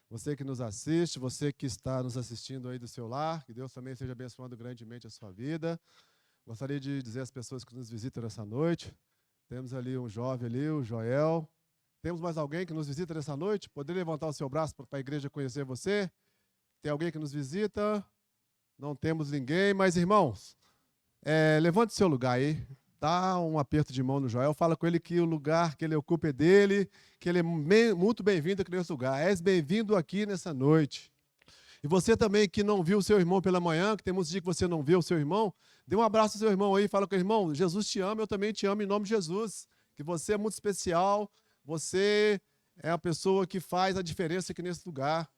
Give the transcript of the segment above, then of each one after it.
você que nos assiste, você que está nos assistindo aí do seu lar, que Deus também esteja abençoando grandemente a sua vida. Gostaria de dizer às pessoas que nos visitam nessa noite, temos ali um jovem ali, o Joel. Temos mais alguém que nos visita nessa noite? Poderia levantar o seu braço para a igreja conhecer você? Tem alguém que nos visita? Não temos ninguém, mas irmãos, levante seu lugar aí. Dá um aperto de mão no Joel, fala com ele que o lugar que ele ocupa é dele, que ele é muito bem-vindo aqui nesse lugar. És bem-vindo aqui nessa noite. E você também que não viu o seu irmão pela manhã, que tem muitos dias que você não viu o seu irmão, dê um abraço ao seu irmão aí, fala com o irmão, Jesus te ama, eu também te amo em nome de Jesus. Que você é muito especial, você é a pessoa que faz a diferença aqui nesse lugar.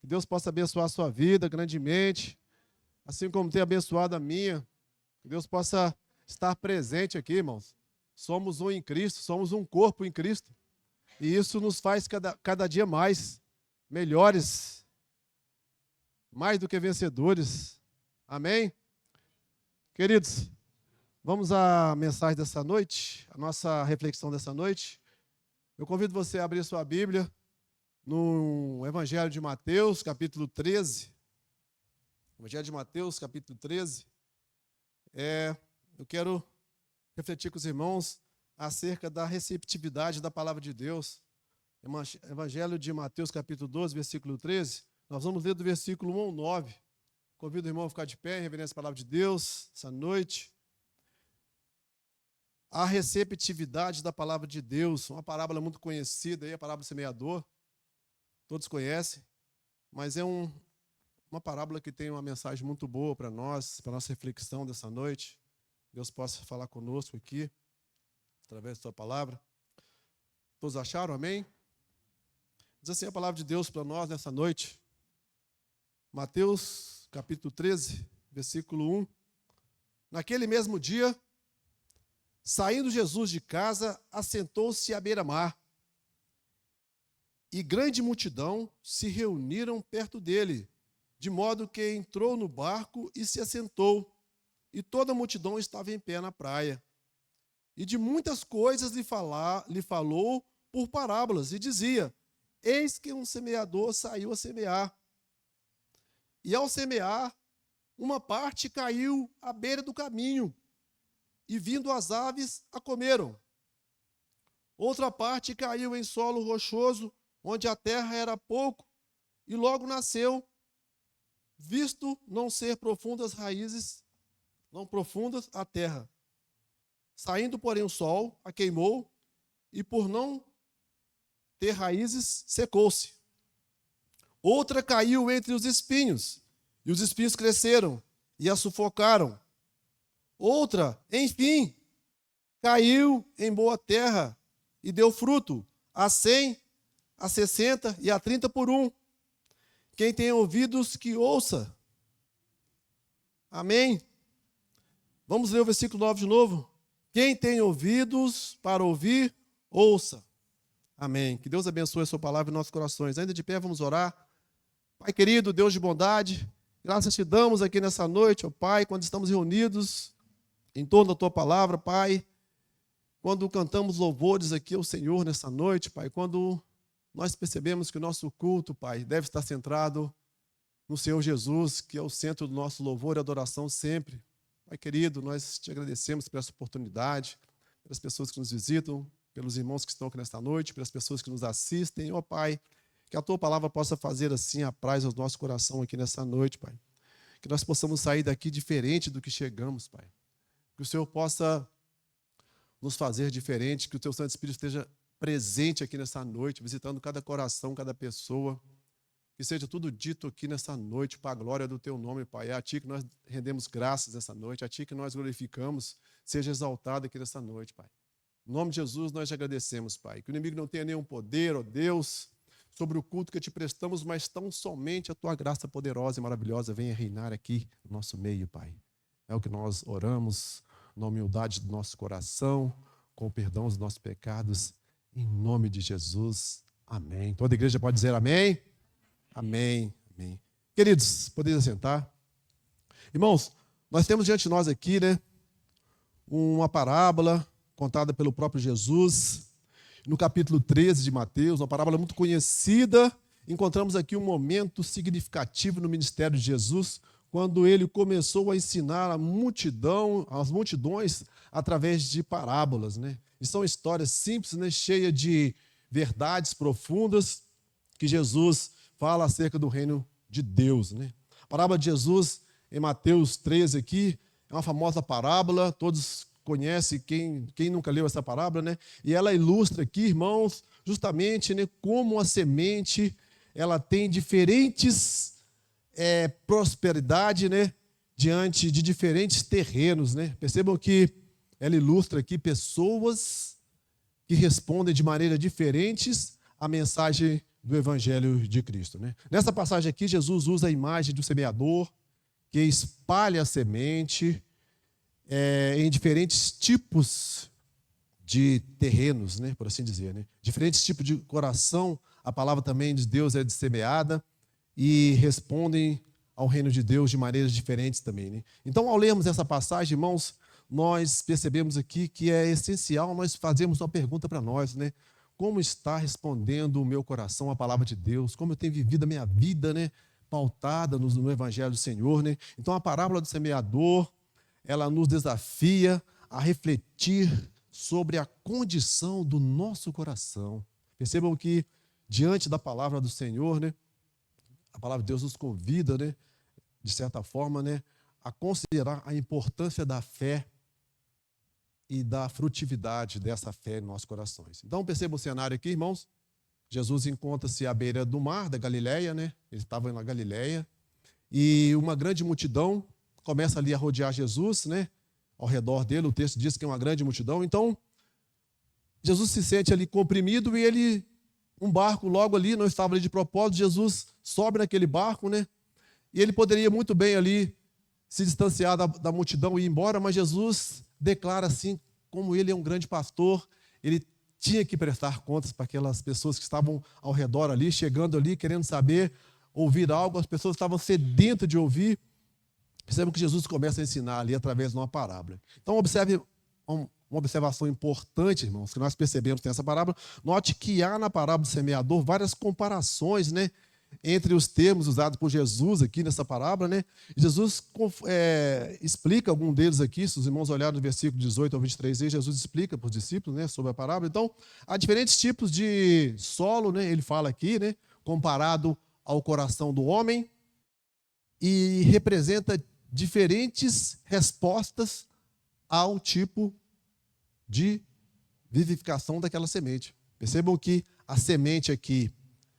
Que Deus possa abençoar a sua vida grandemente, assim como tem abençoado a minha. Que Deus possa estar presente aqui, irmãos. Somos um em Cristo, somos um corpo em Cristo. E isso nos faz cada dia mais melhores, mais do que vencedores. Amém? Queridos, vamos à mensagem dessa noite, a nossa reflexão dessa noite. Eu convido você a abrir sua Bíblia no Evangelho de Mateus, capítulo 13. Evangelho de Mateus, capítulo 13. Eu quero refletir com os irmãos acerca da receptividade da palavra de Deus. Evangelho de Mateus, capítulo 12, versículo 13. Nós vamos ler do versículo 1 ao 9. Convido o irmão a ficar de pé em reverência à palavra de Deus essa noite. A receptividade da palavra de Deus, uma parábola muito conhecida, aí, a parábola do semeador. Todos conhecem, mas é uma parábola que tem uma mensagem muito boa para nós, para a nossa reflexão dessa noite. Deus possa falar conosco aqui, através da sua palavra. Todos acharam? Amém? Diz assim a palavra de Deus para nós nessa noite. Mateus, capítulo 13, versículo 1. Naquele mesmo dia, saindo Jesus de casa, assentou-se à beira-mar. E grande multidão se reuniram perto dele, de modo que entrou no barco e se assentou. E toda a multidão estava em pé na praia. E de muitas coisas lhe falou por parábolas, e dizia: eis que um semeador saiu a semear. E ao semear, uma parte caiu à beira do caminho, e vindo as aves, a comeram. Outra parte caiu em solo rochoso, onde a terra era pouco, e logo nasceu, visto não ser profundas raízes, não profundas a terra. Saindo, porém, o sol a queimou, e por não ter raízes, secou-se. Outra caiu entre os espinhos, e os espinhos cresceram e a sufocaram. Outra, enfim, caiu em boa terra e deu fruto, a 100, a 60 e a 30 por um. Quem tem ouvidos, que ouça. Amém? Vamos ler o versículo 9 de novo. Quem tem ouvidos para ouvir, ouça. Amém. Que Deus abençoe a sua palavra em nossos corações. Ainda de pé, vamos orar. Pai querido, Deus de bondade, graças te damos aqui nessa noite, ó Pai, quando estamos reunidos em torno da tua palavra, Pai. Quando cantamos louvores aqui ao Senhor nessa noite, Pai. Quando nós percebemos que o nosso culto, Pai, deve estar centrado no Senhor Jesus, que é o centro do nosso louvor e adoração sempre. Pai querido, nós te agradecemos por essa oportunidade, pelas pessoas que nos visitam, pelos irmãos que estão aqui nesta noite, pelas pessoas que nos assistem. Ó Pai, que a tua palavra possa fazer assim apraz ao nosso coração aqui nessa noite, Pai. Que nós possamos sair daqui diferente do que chegamos, Pai. Que o Senhor possa nos fazer diferente, que o teu Santo Espírito esteja presente aqui nessa noite, visitando cada coração, cada pessoa. Que seja tudo dito aqui nessa noite para a glória do teu nome, Pai. É a ti que nós rendemos graças nessa noite, é a ti que nós glorificamos. Seja exaltado aqui nessa noite, Pai. Em nome de Jesus, nós te agradecemos, Pai. Que o inimigo não tenha nenhum poder, ó Deus, sobre o culto que te prestamos, mas tão somente a tua graça poderosa e maravilhosa venha reinar aqui no nosso meio, Pai. É o que nós oramos, na humildade do nosso coração, com o perdão dos nossos pecados, em nome de Jesus. Amém. Toda a igreja pode dizer amém? Amém, amém. Queridos, podem sentar. Irmãos, nós temos diante de nós aqui, uma parábola contada pelo próprio Jesus, no capítulo 13 de Mateus, uma parábola muito conhecida encontramos aqui um momento significativo no ministério de Jesus, quando ele começou a ensinar as multidões através de parábolas, né? E são histórias simples, né, cheias de verdades profundas que Jesus fala acerca do reino de Deus, né? A parábola de Jesus em Mateus 13 aqui é uma famosa parábola, todos conhecem, quem nunca leu essa parábola, né? E ela ilustra aqui, irmãos, justamente, né, como a semente ela tem diferentes prosperidade, né, diante de diferentes terrenos, né? Percebam que ela ilustra aqui pessoas que respondem de maneira diferentes à mensagem do Evangelho de Cristo, né? Nessa passagem aqui, Jesus usa a imagem do semeador que espalha a semente em diferentes tipos de terrenos, né, por assim dizer, né? Diferentes tipos de coração. A palavra também de Deus é semeada e respondem ao reino de Deus de maneiras diferentes também, né? Então, ao lermos essa passagem, irmãos, nós percebemos aqui que é essencial nós fazermos uma pergunta para nós, né? Como está respondendo o meu coração à palavra de Deus? Como eu tenho vivido a minha vida, né, pautada no Evangelho do Senhor, né? Então, a parábola do semeador, ela nos desafia a refletir sobre a condição do nosso coração. Percebam que, diante da palavra do Senhor, né, a palavra de Deus nos convida, né, de certa forma, né, a considerar a importância da fé e da frutividade dessa fé em nossos corações. Então, percebam o cenário aqui, irmãos. Jesus encontra-se à beira do mar da Galileia, né? Ele estava na Galileia, e uma grande multidão começa ali a rodear Jesus, né? Ao redor dele, o texto diz que é uma grande multidão. Então, Jesus se sente ali comprimido e um barco logo ali, não estava ali de propósito, Jesus sobe naquele barco, né? E ele poderia muito bem ali se distanciar da multidão e ir embora, mas Jesus declara assim, como ele é um grande pastor, ele tinha que prestar contas para aquelas pessoas que estavam ao redor ali, chegando ali, querendo saber, ouvir algo, as pessoas estavam sedentas de ouvir. Percebam que Jesus começa a ensinar ali através de uma parábola. Então, observe uma observação importante, irmãos, que nós percebemos nessa parábola. Note que há na parábola do semeador várias comparações, né, entre os termos usados por Jesus aqui nessa parábola, né? Jesus explica algum deles aqui. Se os irmãos olharem no versículo 18 ao 23, Jesus explica para os discípulos, né, sobre a parábola. Então, há diferentes tipos de solo, né, ele fala aqui, né, comparado ao coração do homem, e representa diferentes respostas ao tipo de vivificação daquela semente. Percebam que a semente aqui,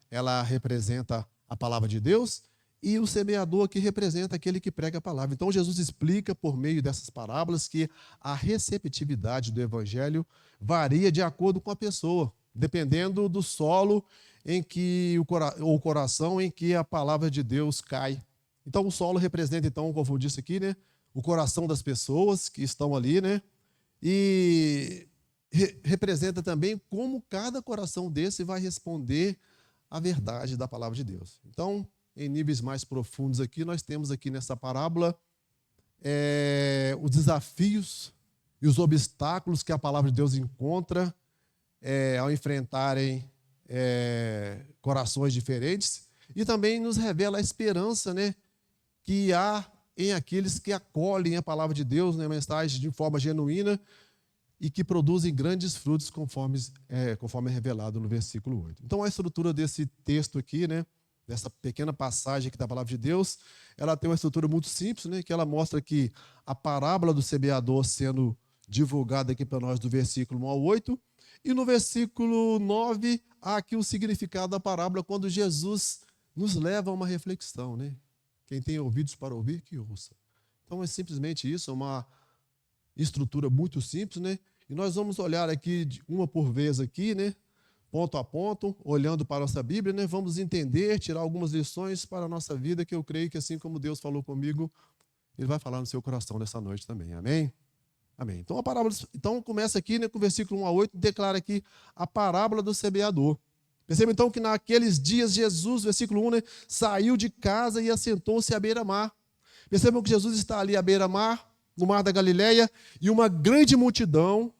ela representa a palavra de Deus, e o semeador aqui representa aquele que prega a palavra. Então, Jesus explica, por meio dessas parábolas, que a receptividade do evangelho varia de acordo com a pessoa, dependendo do solo em que o coração em que a palavra de Deus cai. Então, o solo representa, então, como eu disse aqui, né, o coração das pessoas que estão ali, né, e representa também como cada coração desse vai responder a verdade da palavra de Deus. Então, em níveis mais profundos aqui, nós temos aqui nessa parábola os desafios e os obstáculos que a palavra de Deus encontra ao enfrentarem corações diferentes, e também nos revela a esperança, né, que há em aqueles que acolhem a palavra de Deus, né, a mensagem de forma genuína, e que produzem grandes frutos, conforme é revelado no versículo 8. Então, a estrutura desse texto aqui, né, dessa pequena passagem aqui da palavra de Deus, ela tem uma estrutura muito simples, né, que ela mostra que a parábola do semeador sendo divulgada aqui para nós do versículo 1 ao 8, e no versículo 9, há aqui o significado da parábola, quando Jesus nos leva a uma reflexão, né? Quem tem ouvidos para ouvir, que ouça. Então, é simplesmente isso, é uma estrutura muito simples, né? E nós vamos olhar aqui uma por vez aqui, né? Ponto a ponto, olhando para a nossa Bíblia, né? Vamos entender, tirar algumas lições para a nossa vida, que eu creio que assim como Deus falou comigo, Ele vai falar no seu coração nessa noite também. Amém? Amém. Então, a parábola, então começa aqui, né, com o versículo 1 a 8, declara aqui a parábola do semeador. Perceba então que naqueles dias Jesus, versículo 1, né, saiu de casa e assentou-se à beira-mar. Percebam que Jesus está ali à beira-mar, no mar da Galileia, e uma grande multidão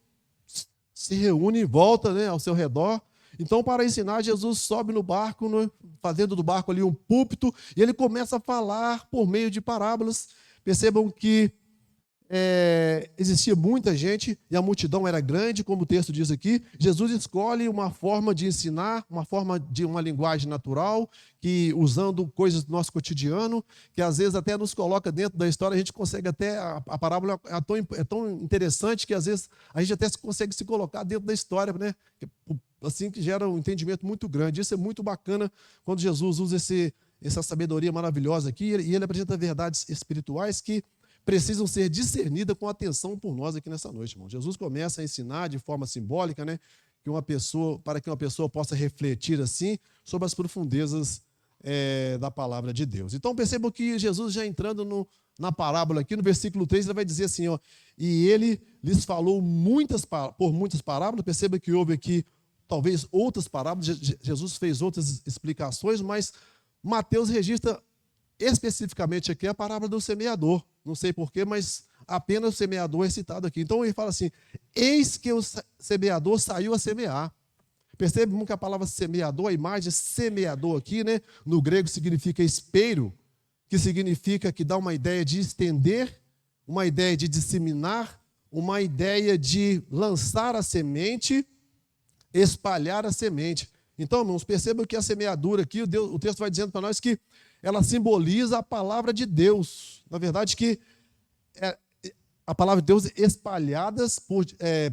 se reúne em volta, né, ao seu redor, Então, para ensinar, Jesus sobe no barco, fazendo do barco ali um púlpito, e ele começa a falar por meio de parábolas. Percebam que existia muita gente e a multidão era grande, como o texto diz aqui. Jesus escolhe uma forma de ensinar, uma forma de uma linguagem natural, que usando coisas do nosso cotidiano, que às vezes até nos coloca dentro da história. A gente consegue até, a parábola é tão interessante que às vezes a gente até consegue se colocar dentro da história, né? Assim que gera um entendimento muito grande. Isso é muito bacana quando Jesus usa essa sabedoria maravilhosa aqui, e ele apresenta verdades espirituais que precisam ser discernidas com atenção por nós aqui nessa noite, irmão. Jesus começa a ensinar de forma simbólica, né, para que uma pessoa possa refletir assim sobre as profundezas da palavra de Deus. Então percebam que Jesus, já entrando na parábola aqui, no versículo 3, ele vai dizer assim, ó, e ele lhes falou por muitas parábolas. Perceba que houve aqui talvez outras parábolas, Jesus fez outras explicações, mas Mateus registra especificamente aqui a parábola do semeador. Não sei porquê, mas apenas o semeador é citado aqui. Então ele fala assim: eis que o semeador saiu a semear. Percebam que a palavra semeador, a imagem semeador aqui, né, no grego significa espeiro, que significa que dá uma ideia de estender, uma ideia de disseminar, uma ideia de lançar a semente, espalhar a semente. Então, irmãos, percebam que a semeadura aqui, o texto vai dizendo para nós que ela simboliza a palavra de Deus. Na verdade, que a palavra de Deus espalhadas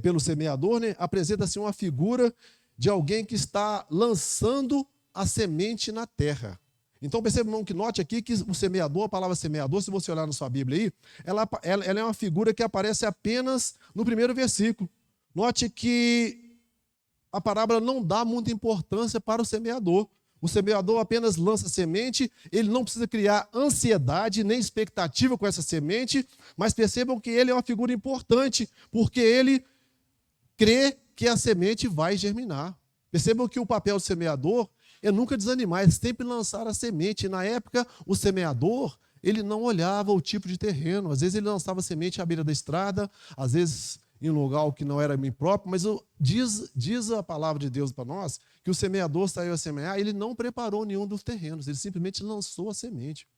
pelo semeador, né, apresenta-se uma figura de alguém que está lançando a semente na terra. Então, perceba, irmão, que note aqui que o semeador, a palavra semeador, se você olhar na sua Bíblia aí, ela é uma figura que aparece apenas no primeiro versículo. Note que a parábola não dá muita importância para o semeador. O semeador apenas lança semente, ele não precisa criar ansiedade nem expectativa com essa semente, mas percebam que ele é uma figura importante, porque ele crê que a semente vai germinar. Percebam que o papel do semeador é nunca desanimar, é sempre lançar a semente. Na época, o semeador, ele não olhava o tipo de terreno. Às vezes ele lançava semente à beira da estrada, às vezes em um lugar que não era impróprio, mas diz a palavra de Deus para nós que o semeador saiu a semear, ele não preparou nenhum dos terrenos, ele simplesmente lançou a semente.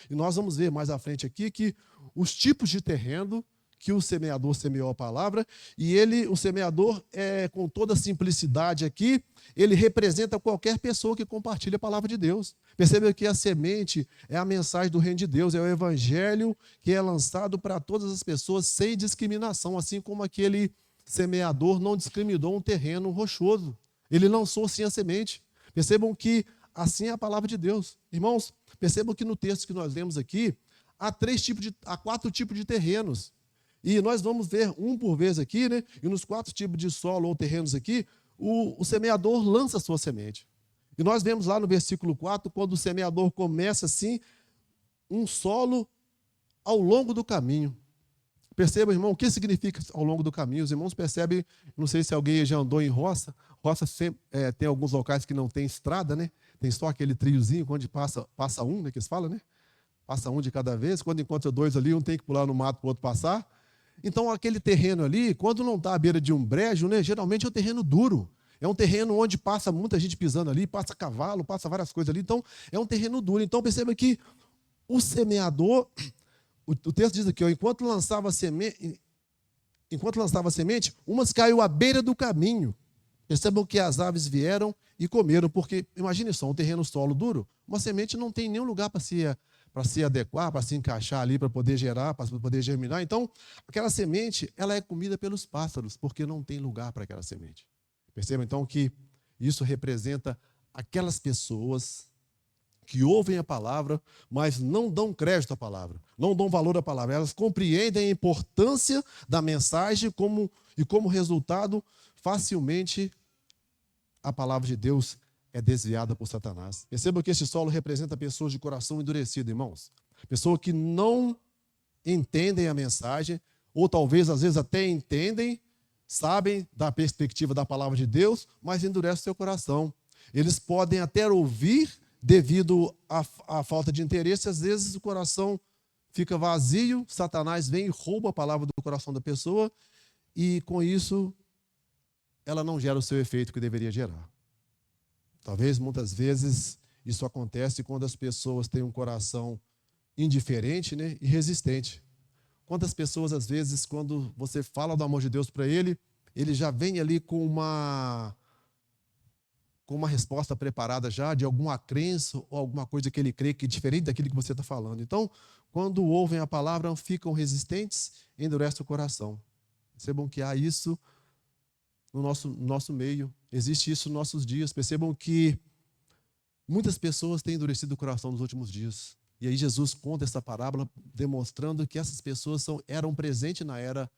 E nós vamos ver mais à frente aqui que os tipos de terreno que o semeador semeou a palavra, e o semeador, com toda a simplicidade aqui, ele representa qualquer pessoa que compartilha a palavra de Deus. Perceba que a semente é a mensagem do reino de Deus, é o evangelho que é lançado para todas as pessoas sem discriminação, assim como aquele semeador não discriminou um terreno rochoso. Ele lançou sim a semente. Percebam que assim é a palavra de Deus. Irmãos, percebam que no texto que nós lemos aqui, há 4 tipos de terrenos. E nós vamos ver um por vez aqui, né? E nos 4 tipos de solo ou terrenos aqui, o semeador lança a sua semente. E nós vemos lá no versículo 4, quando o semeador começa assim, um solo ao longo do caminho. Perceba, irmão, o que significa ao longo do caminho? Os irmãos percebem, não sei se alguém já andou em roça. Roça sempre, tem alguns locais que não tem estrada, né? Tem só aquele triozinho, onde passa um, né, que eles falam, né? Passa um de cada vez. Quando encontra 2 ali, um tem que pular no mato para o outro passar. Então, aquele terreno ali, quando não está à beira de um brejo, né, geralmente é um terreno duro. É um terreno onde passa muita gente pisando ali, passa cavalo, passa várias coisas ali. Então, é um terreno duro. Então, perceba que o semeador, o texto diz aqui, ó, enquanto lançava a semente, umas caiu à beira do caminho. Percebam que as aves vieram e comeram, porque, imagine só, um terreno solo duro, uma semente não tem nenhum lugar para se adequar, para se encaixar ali, para poder gerar, para poder germinar. Então, aquela semente, ela é comida pelos pássaros, porque não tem lugar para aquela semente. Percebam, então, que isso representa aquelas pessoas que ouvem a palavra, mas não dão crédito à palavra, não dão valor à palavra. Elas compreendem a importância da mensagem e como resultado, facilmente a palavra de Deus é desviada por Satanás. Perceba que este solo representa pessoas de coração endurecido, irmãos. Pessoas que não entendem a mensagem, ou talvez, às vezes, até entendem, sabem da perspectiva da palavra de Deus, mas endurecem o seu coração. Eles podem até ouvir devido à falta de interesse, às vezes o coração fica vazio, Satanás vem e rouba a palavra do coração da pessoa, e com isso ela não gera o seu efeito que deveria gerar. Talvez, muitas vezes, isso acontece quando as pessoas têm um coração indiferente, né, e resistente. Quantas pessoas, às vezes, quando você fala do amor de Deus para ele, ele já vem ali com uma resposta preparada já, de alguma crença ou alguma coisa que ele crê que é diferente daquilo que você está falando. Então, quando ouvem a palavra, ficam resistentes e endurecem o coração. Percebam que há isso no nosso meio, existe isso nos nossos dias. Percebam que muitas pessoas têm endurecido o coração nos últimos dias. E aí Jesus conta essa parábola demonstrando que essas pessoas eram presentes na era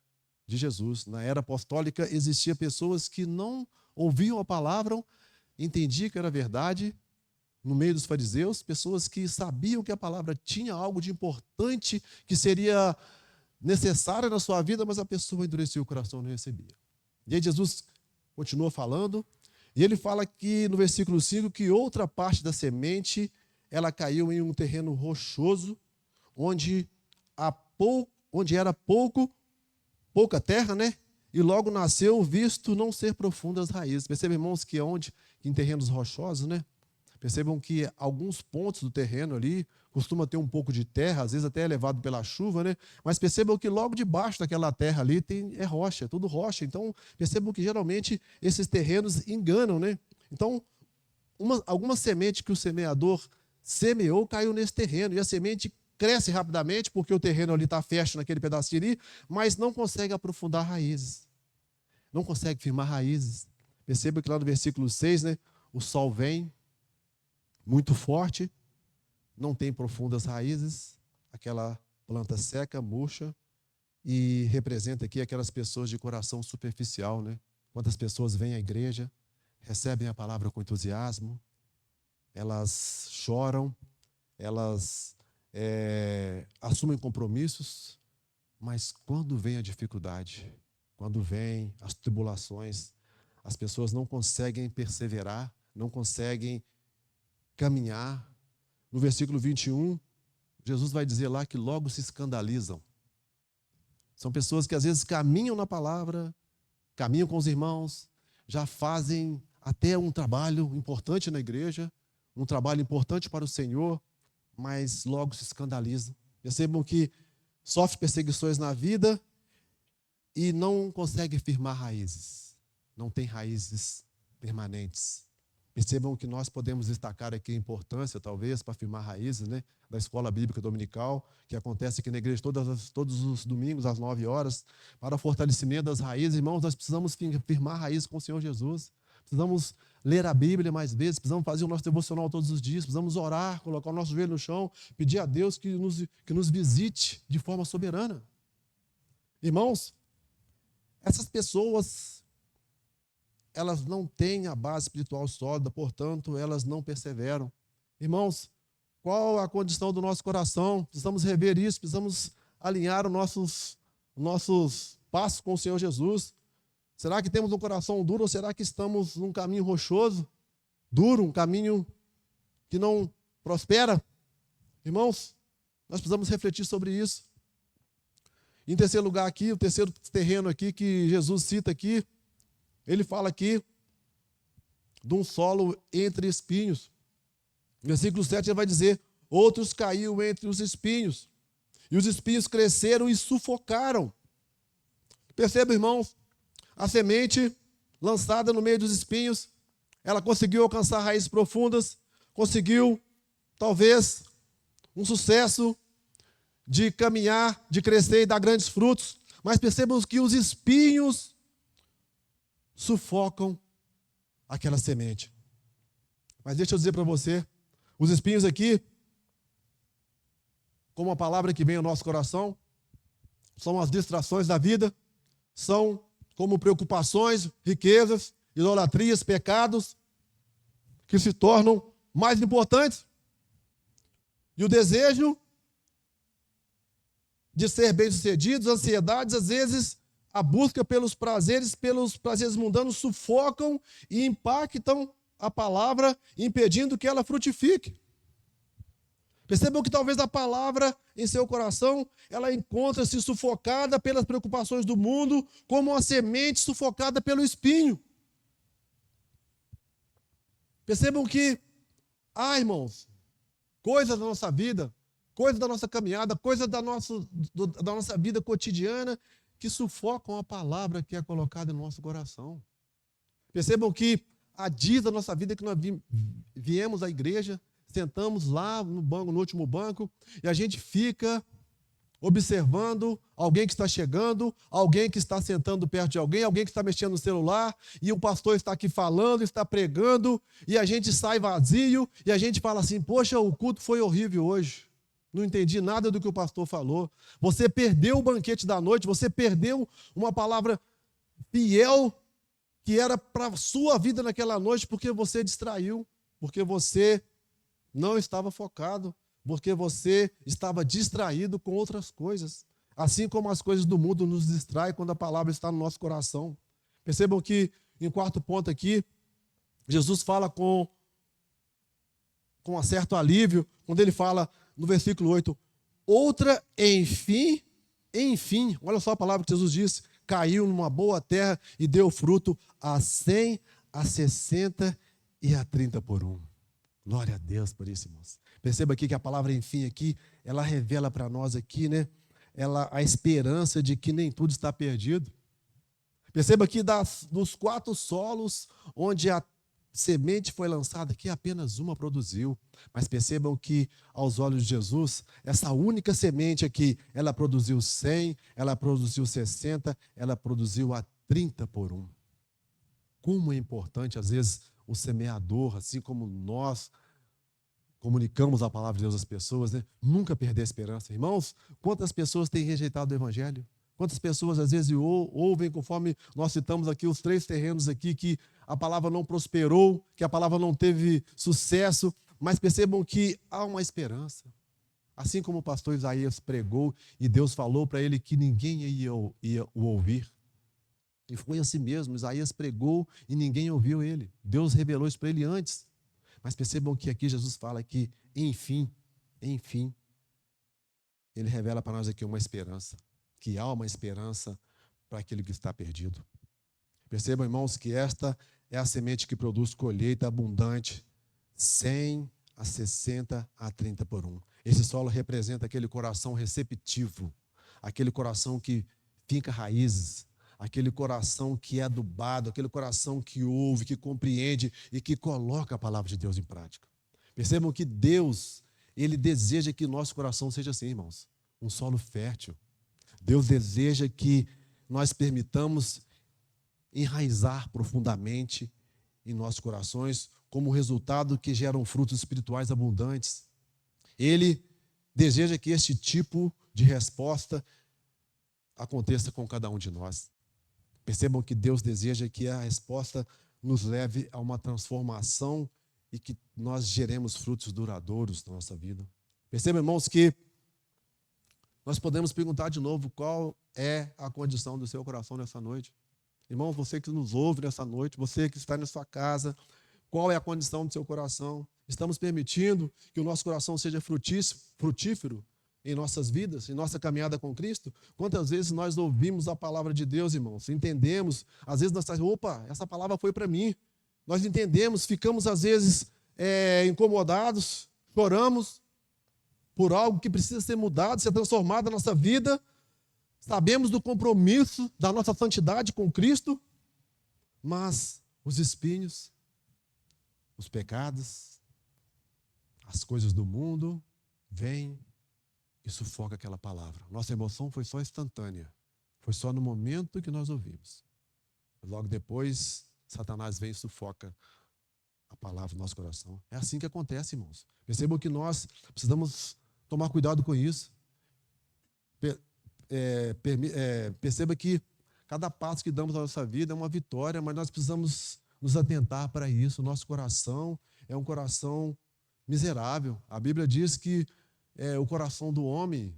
de Jesus. Na era apostólica existiam pessoas que não ouviam a palavra, entendiam que era verdade. No meio dos fariseus, pessoas que sabiam que a palavra tinha algo de importante, que seria necessário na sua vida, mas a pessoa endurecia o coração e não recebia. E aí Jesus continua falando, e ele fala aqui no versículo 5 que outra parte da semente, ela caiu em um terreno rochoso, onde era pouca terra, né? E logo nasceu, visto não ser profundas as raízes. Percebem, irmãos, que em terrenos rochosos, né? Percebam que alguns pontos do terreno ali costuma ter um pouco de terra, às vezes até é levado pela chuva, né? Mas percebam que logo debaixo daquela terra ali é rocha, é tudo rocha. Então, percebam que geralmente esses terrenos enganam, né? Então, alguma semente que o semeador semeou caiu nesse terreno, e a semente cresce rapidamente, porque o terreno ali está fértil naquele pedacinho ali, mas não consegue aprofundar raízes, não consegue firmar raízes. Perceba que lá no versículo 6, né, o sol vem muito forte, não tem profundas raízes, aquela planta seca, murcha, e representa aqui aquelas pessoas de coração superficial, né? Quantas pessoas vêm à igreja, recebem a palavra com entusiasmo, elas choram, elas assumem compromissos, mas quando vem a dificuldade, quando vem as tribulações, as pessoas não conseguem perseverar, não conseguem caminhar. No versículo 21, Jesus vai dizer lá que logo se escandalizam. São pessoas que às vezes caminham na palavra, caminham com os irmãos, já fazem até um trabalho importante na igreja, um trabalho importante para o Senhor, mas logo se escandalizam. Percebam que sofre perseguições na vida e não consegue firmar raízes. Não tem raízes permanentes. Percebam que nós podemos destacar aqui a importância, talvez, para firmar raízes, né, da escola bíblica dominical, que acontece aqui na igreja todos os domingos, às 9 horas, para o fortalecimento das raízes. Irmãos, nós precisamos firmar raízes com o Senhor Jesus. Precisamos ler a Bíblia mais vezes, precisamos fazer o nosso devocional todos os dias, precisamos orar, colocar o nosso joelho no chão, pedir a Deus que nos visite de forma soberana. Irmãos, essas pessoas, elas não têm a base espiritual sólida, portanto, elas não perseveram. Irmãos, qual a condição do nosso coração? Precisamos rever isso, precisamos alinhar os nossos passos com o Senhor Jesus. Será que temos um coração duro ou será que estamos num caminho rochoso, duro, um caminho que não prospera? Irmãos, nós precisamos refletir sobre isso. Em terceiro lugar aqui, o terceiro terreno aqui que Jesus cita aqui, ele fala aqui de um solo entre espinhos. No versículo 7 ele vai dizer, outros caíram entre os espinhos, e os espinhos cresceram e sufocaram. Perceba, irmãos, a semente lançada no meio dos espinhos, ela conseguiu alcançar raízes profundas, conseguiu, talvez, um sucesso de caminhar, de crescer e dar grandes frutos, mas percebamos que os espinhos sufocam aquela semente. Mas deixa eu dizer para você, os espinhos aqui, como a palavra que vem ao nosso coração, são as distrações da vida, são como preocupações, riquezas, idolatrias, pecados, que se tornam mais importantes. E o desejo de ser bem-sucedidos, ansiedades, às vezes a busca pelos prazeres mundanos sufocam e impactam a palavra, impedindo que ela frutifique. Percebam que talvez a palavra em seu coração, ela encontra-se sufocada pelas preocupações do mundo, como uma semente sufocada pelo espinho. Percebam que, irmãos, coisas da nossa vida, coisas da nossa caminhada, coisas da nossa vida cotidiana que sufocam a palavra que é colocada no nosso coração. Percebam que há dias da nossa vida que nós viemos à igreja, sentamos lá no banco, no último banco, e a gente fica observando alguém que está chegando, alguém que está sentando perto de alguém que está mexendo no celular, e o pastor está aqui falando, está pregando, e a gente sai vazio, e a gente fala assim, poxa, o culto foi horrível hoje. Não entendi nada do que o pastor falou. Você perdeu o banquete da noite, você perdeu uma palavra fiel que era para a sua vida naquela noite, porque você distraiu, porque você não estava focado, porque você estava distraído com outras coisas. Assim como as coisas do mundo nos distraem quando a palavra está no nosso coração. Percebam que, em quarto ponto aqui, Jesus fala com um certo alívio, quando ele fala no versículo 8, outra, enfim, olha só a palavra que Jesus disse, caiu numa boa terra e deu fruto a 100, a 60 e a 30 por um. Glória a Deus por isso, irmãos. Perceba aqui que a palavra enfim aqui, ela revela para nós aqui, né? A esperança de que nem tudo está perdido. Perceba que dos 4 solos onde a semente foi lançada, aqui apenas uma produziu. Mas percebam que, aos olhos de Jesus, essa única semente aqui, ela produziu 100, ela produziu 60, ela produziu a 30 por um. Como é importante, às vezes, o semeador, assim como nós comunicamos a palavra de Deus às pessoas, né? Nunca perder a esperança. Irmãos, quantas pessoas têm rejeitado o evangelho? Quantas pessoas, às vezes, ouvem, conforme nós citamos aqui, os 3 terrenos aqui, que a palavra não prosperou, que a palavra não teve sucesso, mas percebam que há uma esperança. Assim como o pastor Isaías pregou e Deus falou para ele que ninguém ia o ouvir. E foi assim mesmo, Isaías pregou e ninguém ouviu ele. Deus revelou isso para ele antes. Mas percebam que aqui Jesus fala que, enfim, ele revela para nós aqui uma esperança. Que há uma esperança para aquele que está perdido. Percebam, irmãos, que esta é a semente que produz colheita abundante, 100 a 60 a 30 por um. Esse solo representa aquele coração receptivo, aquele coração que finca raízes, aquele coração que é adubado, aquele coração que ouve, que compreende e que coloca a palavra de Deus em prática. Percebam que Deus, Ele deseja que nosso coração seja assim, irmãos, um solo fértil. Deus deseja que nós permitamos enraizar profundamente em nossos corações, como resultado que geram frutos espirituais abundantes. Ele deseja que este tipo de resposta aconteça com cada um de nós. Percebam que Deus deseja que a resposta nos leve a uma transformação e que nós geremos frutos duradouros na nossa vida. Percebam, irmãos, que nós podemos perguntar de novo qual é a condição do seu coração nessa noite. Irmão, você que nos ouve nessa noite, você que está na sua casa, qual é a condição do seu coração? Estamos permitindo que o nosso coração seja frutífero em nossas vidas, em nossa caminhada com Cristo? Quantas vezes nós ouvimos a palavra de Deus, irmãos, entendemos, às vezes nós estamos, essa palavra foi para mim. Nós entendemos, ficamos às vezes incomodados, choramos por algo que precisa ser mudado, ser transformado na nossa vida. Sabemos do compromisso da nossa santidade com Cristo, mas os espinhos, os pecados, as coisas do mundo vêm e sufocam aquela palavra. Nossa emoção foi só instantânea, foi só no momento que nós ouvimos. Logo depois, Satanás vem e sufoca a palavra no nosso coração. É assim que acontece, irmãos. Percebam que nós precisamos tomar cuidado com isso. Perceba que cada passo que damos na nossa vida é uma vitória, mas nós precisamos nos atentar para isso. O nosso coração é um coração miserável. A Bíblia diz que o coração do homem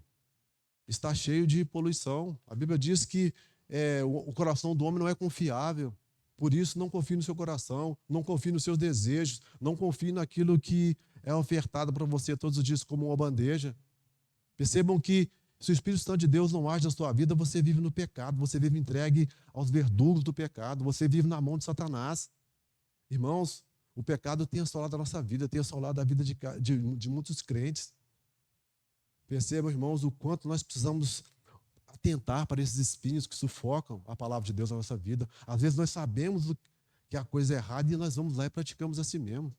está cheio de poluição. A Bíblia diz que o coração do homem não é confiável. Por isso, não confie no seu coração, não confie nos seus desejos, não confie naquilo que é ofertado para você todos os dias como uma bandeja. Percebam que se o Espírito Santo de Deus não age na sua vida, você vive no pecado, você vive entregue aos verdugos do pecado, você vive na mão de Satanás. Irmãos, O pecado tem assolado a nossa vida, tem assolado a vida de muitos crentes. Percebam, irmãos, o quanto nós precisamos atentar para esses espinhos que sufocam a palavra de Deus na nossa vida. Às vezes nós sabemos que a coisa é errada e nós vamos lá e praticamos assim mesmo.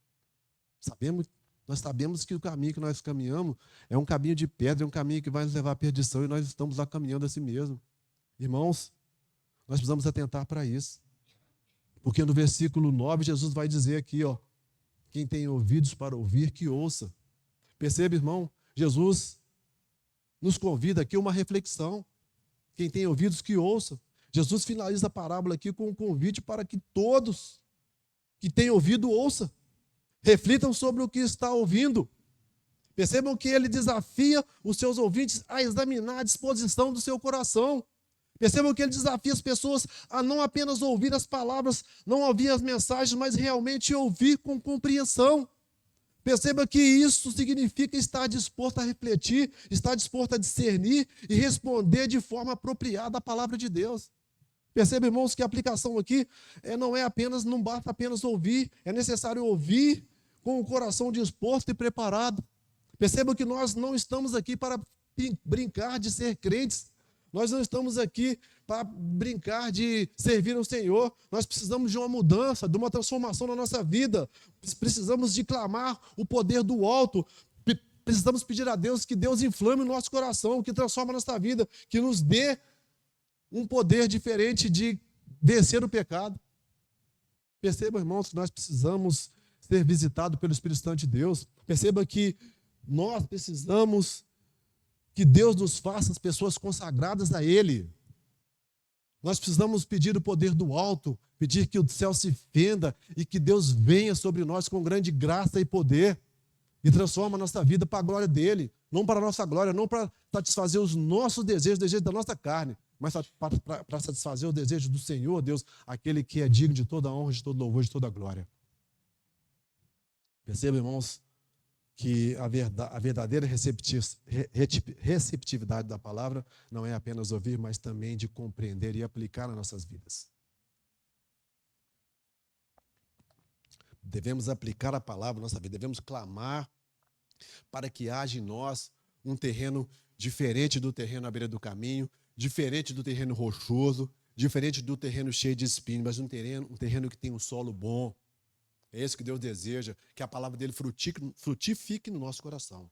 Nós sabemos que o caminho que nós caminhamos é um caminho de pedra, é um caminho que vai nos levar à perdição e nós estamos lá caminhando assim mesmo. Irmãos, nós precisamos atentar para isso. Porque no versículo 9, Jesus vai dizer aqui, ó, quem tem ouvidos para ouvir, que ouça. Percebe, irmão? Jesus nos convida aqui a uma reflexão. Quem tem ouvidos, que ouça. Jesus finaliza a parábola aqui com um convite para que todos que têm ouvido, ouça. Reflitam sobre o que está ouvindo. Percebam que ele desafia os seus ouvintes a examinar a disposição do seu coração. Percebam que ele desafia as pessoas a não apenas ouvir as palavras, não ouvir as mensagens, mas realmente ouvir com compreensão. Perceba que isso significa estar disposto a refletir, estar disposto a discernir e responder de forma apropriada à palavra de Deus. Perceba, irmãos, que a aplicação aqui não basta apenas ouvir, é necessário ouvir com o coração disposto e preparado. Perceba que nós não estamos aqui para brincar de ser crentes. Nós não estamos aqui para brincar de servir ao Senhor. Nós precisamos de uma mudança, de uma transformação na nossa vida. Precisamos de clamar o poder do alto. Precisamos pedir a Deus que Deus inflame o nosso coração, que transforme a nossa vida, que nos dê um poder diferente de vencer o pecado. Perceba, irmãos, que nós precisamos ser visitados pelo Espírito Santo de Deus. Perceba que nós precisamos que Deus nos faça as pessoas consagradas a Ele. Nós precisamos pedir o poder do alto, pedir que o céu se fenda e que Deus venha sobre nós com grande graça e poder e transforma a nossa vida para a glória dEle, não para a nossa glória, não para satisfazer os nossos desejos, os desejos da nossa carne, mas para satisfazer o desejo do Senhor, Deus, aquele que é digno de toda honra, de todo louvor, de toda glória. Perceba, irmãos, que a verdadeira receptividade da palavra não é apenas ouvir, mas também de compreender e aplicar nas nossas vidas. Devemos aplicar a palavra na nossa vida, devemos clamar para que haja em nós um terreno diferente do terreno à beira do caminho, diferente do terreno rochoso, diferente do terreno cheio de espinhos, mas um terreno que tem um solo bom. É isso que Deus deseja, que a palavra dele frutifique no nosso coração,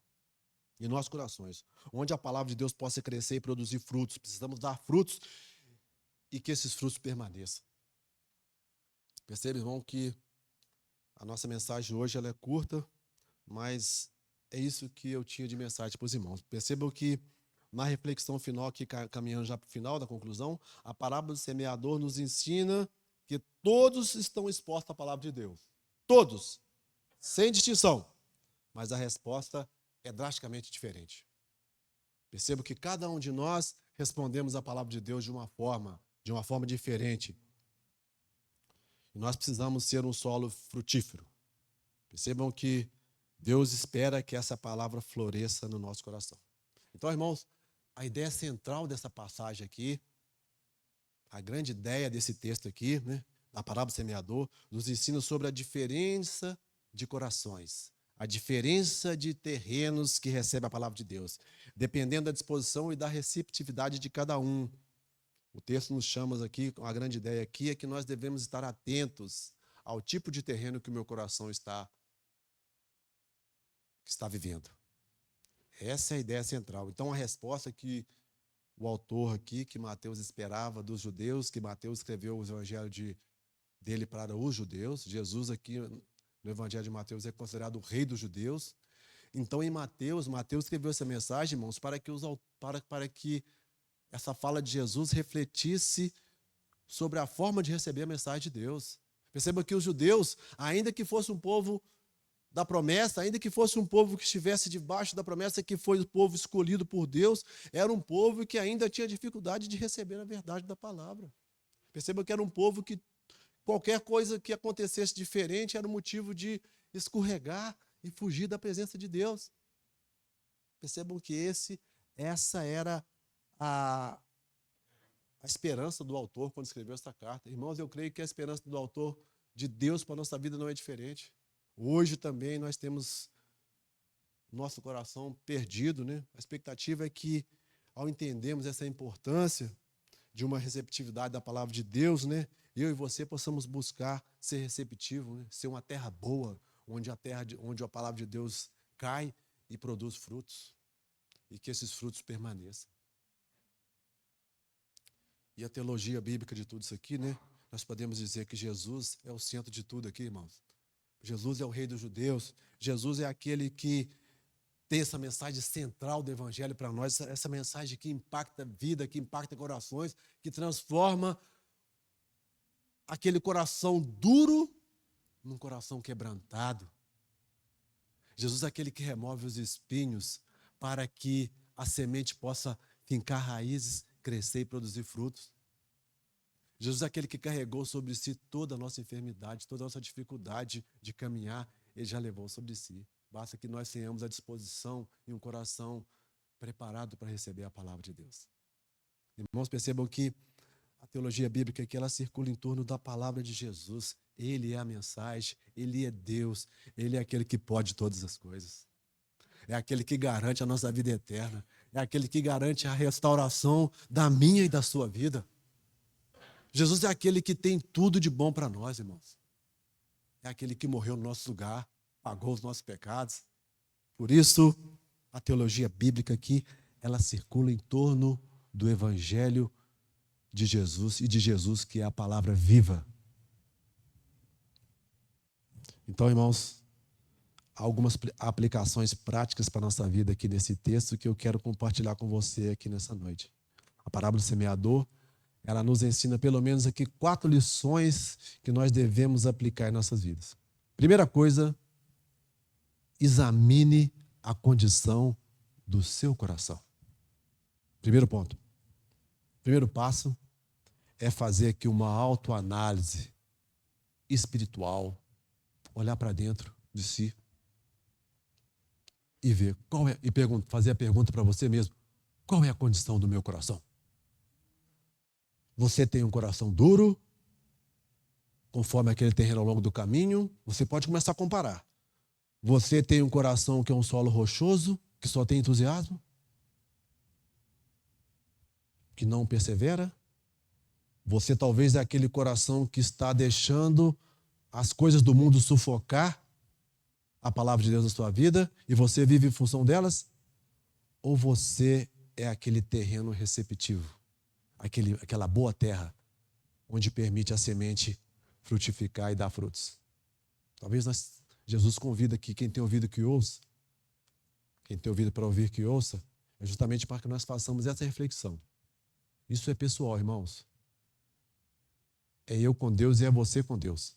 em nossos corações, onde a palavra de Deus possa crescer e produzir frutos. Precisamos dar frutos e que esses frutos permaneçam. Percebe, irmão, que a nossa mensagem hoje ela é curta, mas é isso que eu tinha de mensagem para os irmãos. Percebam que na reflexão final, aqui caminhando já para o final da conclusão, a parábola do semeador nos ensina que todos estão expostos à palavra de Deus. Todos, sem distinção. Mas a resposta é drasticamente diferente. Percebo que cada um de nós respondemos a palavra de Deus de uma forma diferente. E nós precisamos ser um solo frutífero. Percebam que Deus espera que essa palavra floresça no nosso coração. Então, irmãos, a ideia central dessa passagem aqui, a grande ideia desse texto aqui, né, da parábola do semeador, nos ensina sobre a diferença de corações, a diferença de terrenos que recebe a palavra de Deus, dependendo da disposição e da receptividade de cada um. O texto nos chama aqui, a grande ideia aqui é que nós devemos estar atentos ao tipo de terreno que o meu coração está vivendo. Essa é a ideia central. Então, a resposta que o autor aqui, que Mateus esperava dos judeus, que Mateus escreveu o evangelho dele para os judeus. Jesus aqui, no evangelho de Mateus, é considerado o rei dos judeus. Então, em Mateus escreveu essa mensagem, irmãos, para que essa fala de Jesus refletisse sobre a forma de receber a mensagem de Deus. Perceba que os judeus, ainda que fosse um povo da promessa, ainda que fosse um povo que estivesse debaixo da promessa, que foi o povo escolhido por Deus, era um povo que ainda tinha dificuldade de receber a verdade da palavra. Perceba que era um povo que qualquer coisa que acontecesse diferente era um motivo de escorregar e fugir da presença de Deus. Percebam que essa era a esperança do autor quando escreveu essa carta. Irmãos, eu creio que a esperança do autor de Deus para a nossa vida não é diferente. Hoje também nós temos nosso coração perdido, né? A expectativa é que, ao entendermos essa importância de uma receptividade da palavra de Deus, né, eu e você possamos buscar ser receptivo, né, ser uma terra boa, onde a palavra de Deus cai e produz frutos, e que esses frutos permaneçam. E a teologia bíblica de tudo isso aqui, né, nós podemos dizer que Jesus é o centro de tudo aqui, irmãos. Jesus é o rei dos judeus. Jesus é aquele que tem essa mensagem central do evangelho para nós, essa mensagem que impacta a vida, que impacta corações, que transforma aquele coração duro num coração quebrantado. Jesus é aquele que remove os espinhos para que a semente possa fincar raízes, crescer e produzir frutos. Jesus é aquele que carregou sobre si toda a nossa enfermidade, toda a nossa dificuldade de caminhar, ele já levou sobre si. Basta que nós tenhamos a disposição e um coração preparado para receber a palavra de Deus. Irmãos, percebam que a teologia bíblica aqui, ela circula em torno da palavra de Jesus. Ele é a mensagem, ele é Deus, ele é aquele que pode todas as coisas. É aquele que garante a nossa vida eterna. É aquele que garante a restauração da minha e da sua vida. Jesus é aquele que tem tudo de bom para nós, irmãos. É aquele que morreu no nosso lugar, pagou os nossos pecados. Por isso, a teologia bíblica aqui, ela circula em torno do evangelho de Jesus e de Jesus, que é a palavra viva. Então, irmãos, há algumas aplicações práticas para a nossa vida aqui nesse texto que eu quero compartilhar com você aqui nessa noite. A parábola do semeador, ela nos ensina pelo menos aqui 4 lições que nós devemos aplicar em nossas vidas. Primeira coisa, examine a condição do seu coração. Primeiro ponto. Primeiro passo é fazer aqui uma autoanálise espiritual, olhar para dentro de si e ver fazer a pergunta para você mesmo: qual é a condição do meu coração? Você tem um coração duro, conforme aquele terreno ao longo do caminho, você pode começar a comparar. Você tem um coração que é um solo rochoso, que só tem entusiasmo, que não persevera. Você talvez é aquele coração que está deixando as coisas do mundo sufocar a palavra de Deus na sua vida e você vive em função delas. Ou você é aquele terreno receptivo, aquela boa terra, onde permite a semente frutificar e dar frutos. Talvez Jesus convida aqui quem tem ouvido que ouça. Quem tem ouvido para ouvir que ouça. É justamente para que nós façamos essa reflexão. Isso é pessoal, irmãos. É eu com Deus e é você com Deus.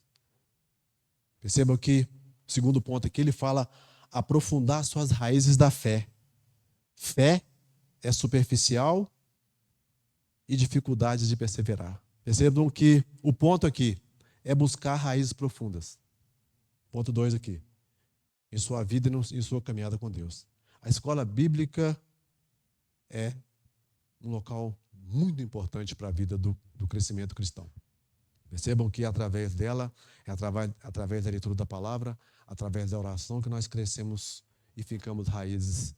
Percebam que, o segundo ponto aqui, ele fala aprofundar suas raízes da fé. Fé é superficial e dificuldades de perseverar. Percebam que o ponto aqui é buscar raízes profundas. Ponto 2 aqui. Em sua vida e em sua caminhada com Deus. A escola bíblica é um local muito importante para a vida do crescimento cristão. Percebam que através dela, é através da leitura da palavra, através da oração, que nós crescemos e ficamos raízes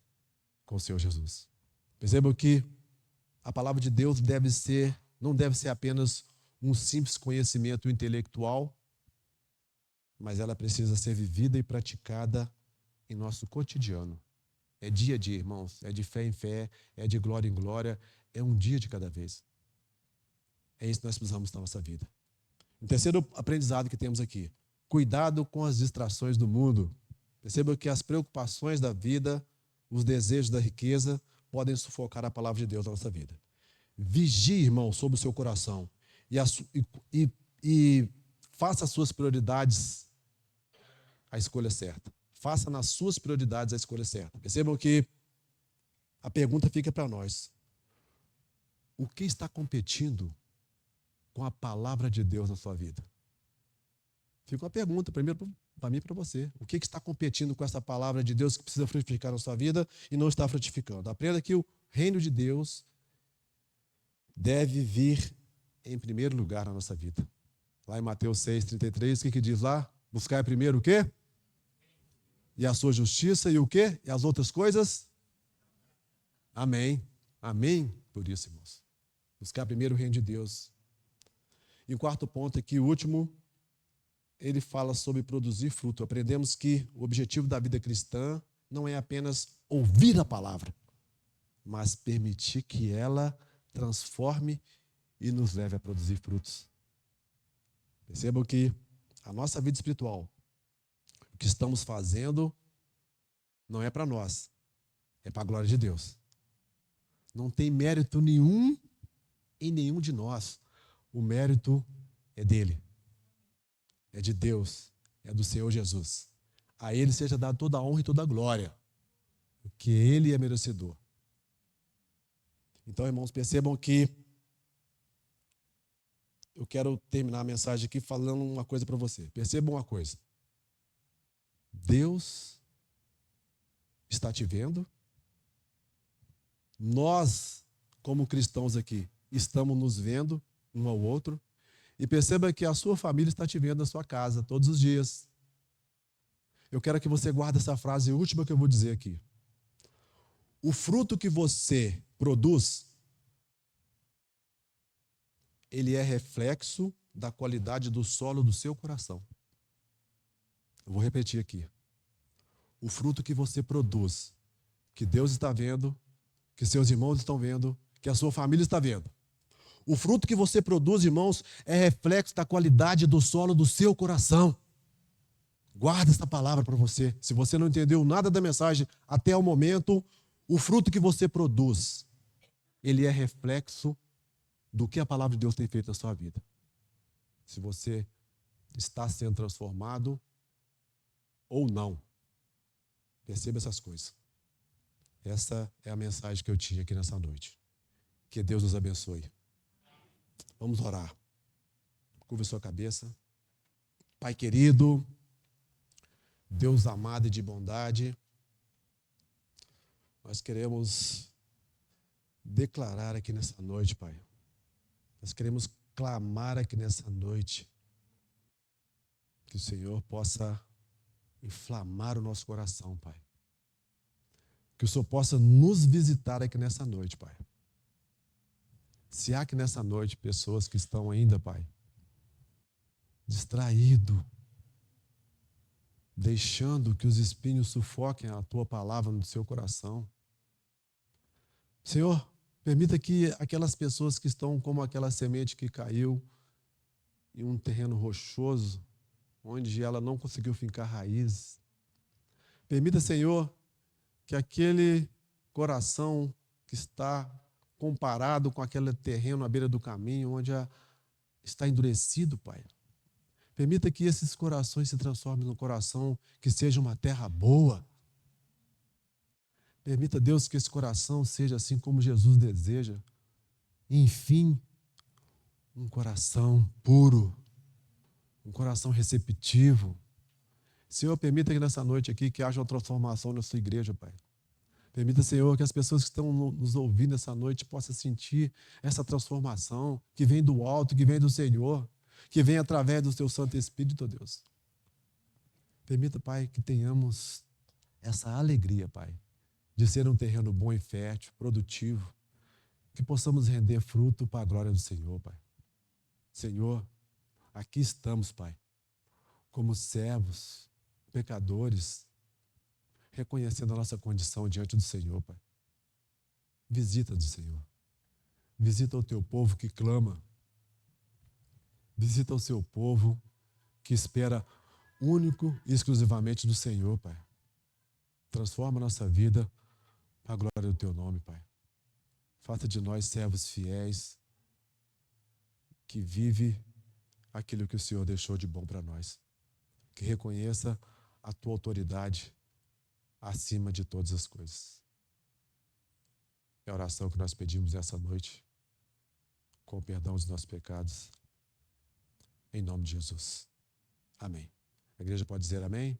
com o Senhor Jesus. Percebam que a palavra de Deus não deve ser apenas um simples conhecimento intelectual, mas ela precisa ser vivida e praticada em nosso cotidiano. É dia a dia, irmãos, é de fé em fé, é de glória em glória, é um dia de cada vez. É isso que nós precisamos na nossa vida. O terceiro aprendizado que temos aqui: cuidado com as distrações do mundo. Perceba que as preocupações da vida, os desejos da riqueza, podem sufocar a palavra de Deus na nossa vida. Vigie, irmão, sobre o seu coração e faça as suas prioridades a escolha certa. Faça nas suas prioridades a escolha certa. Percebam que a pergunta fica para nós: o que está competindo com a palavra de Deus na sua vida? Fica uma pergunta, primeiro para mim e para você. O que está competindo com essa palavra de Deus que precisa frutificar na sua vida e não está frutificando? Aprenda que o reino de Deus deve vir em primeiro lugar na nossa vida. Lá em Mateus 6,33, o que diz lá? Buscar primeiro o quê? E a sua justiça e o quê? E as outras coisas? Amém. Amém por isso, irmãos. Buscar primeiro o reino de Deus. E o quarto ponto aqui, o último, ele fala sobre produzir fruto. Aprendemos que o objetivo da vida cristã não é apenas ouvir a palavra, mas permitir que ela transforme e nos leve a produzir frutos. Percebam que a nossa vida espiritual, o que estamos fazendo, não é para nós, é para a glória de Deus. Não tem mérito nenhum em nenhum de nós. O mérito é dele, é de Deus, é do Senhor Jesus. A ele seja dada toda a honra e toda a glória, porque ele é merecedor. Então, irmãos, percebam que eu quero terminar a mensagem aqui falando uma coisa para você. Percebam uma coisa. Deus está te vendo. Nós, como cristãos aqui, estamos nos vendo um ao outro. E perceba que a sua família está te vendo na sua casa todos os dias. Eu quero que você guarde essa frase última que eu vou dizer aqui. O fruto que você produz, ele é reflexo da qualidade do solo do seu coração. Eu vou repetir aqui. O fruto que você produz, que Deus está vendo, que seus irmãos estão vendo, que a sua família está vendo. O fruto que você produz, irmãos, é reflexo da qualidade do solo do seu coração. Guarda essa palavra para você. Se você não entendeu nada da mensagem até o momento, o fruto que você produz, ele é reflexo do que a palavra de Deus tem feito na sua vida. Se você está sendo transformado ou não. Perceba essas coisas. Essa é a mensagem que eu tinha aqui nessa noite. Que Deus nos abençoe. Vamos orar. Curva sua cabeça. Pai querido, Deus amado e de bondade, nós queremos declarar aqui nessa noite, Pai. Nós queremos clamar aqui nessa noite que o Senhor possa inflamar o nosso coração, Pai. Que o Senhor possa nos visitar aqui nessa noite, Pai. Se há aqui nessa noite pessoas que estão ainda, Pai, distraído, deixando que os espinhos sufoquem a Tua palavra no seu coração. Senhor, permita que aquelas pessoas que estão como aquela semente que caiu em um terreno rochoso, onde ela não conseguiu fincar raízes. Permita, Senhor, que aquele coração que está comparado com aquele terreno à beira do caminho, onde está endurecido, Pai. Permita que esses corações se transformem num coração que seja uma terra boa. Permita, Deus, que esse coração seja assim como Jesus deseja. Enfim, um coração puro, um coração receptivo. Senhor, permita que nessa noite aqui que haja uma transformação na sua igreja, Pai. Permita, Senhor, que as pessoas que estão nos ouvindo essa noite possam sentir essa transformação que vem do alto, que vem do Senhor, que vem através do Teu Santo Espírito, ó Deus. Permita, Pai, que tenhamos essa alegria, Pai, de ser um terreno bom e fértil, produtivo, que possamos render fruto para a glória do Senhor, Pai. Senhor, aqui estamos, Pai, como servos, pecadores, reconhecendo a nossa condição diante do Senhor, Pai. Visita do Senhor. Visita o Teu povo que clama. Visita o Seu povo que espera único e exclusivamente do Senhor, Pai. Transforma a nossa vida para a glória do Teu nome, Pai. Faça de nós servos fiéis que vive aquilo que o Senhor deixou de bom para nós. Que reconheça a Tua autoridade acima de todas as coisas. É a oração que nós pedimos essa noite, com o perdão dos nossos pecados, em nome de Jesus. Amém. A igreja pode dizer amém?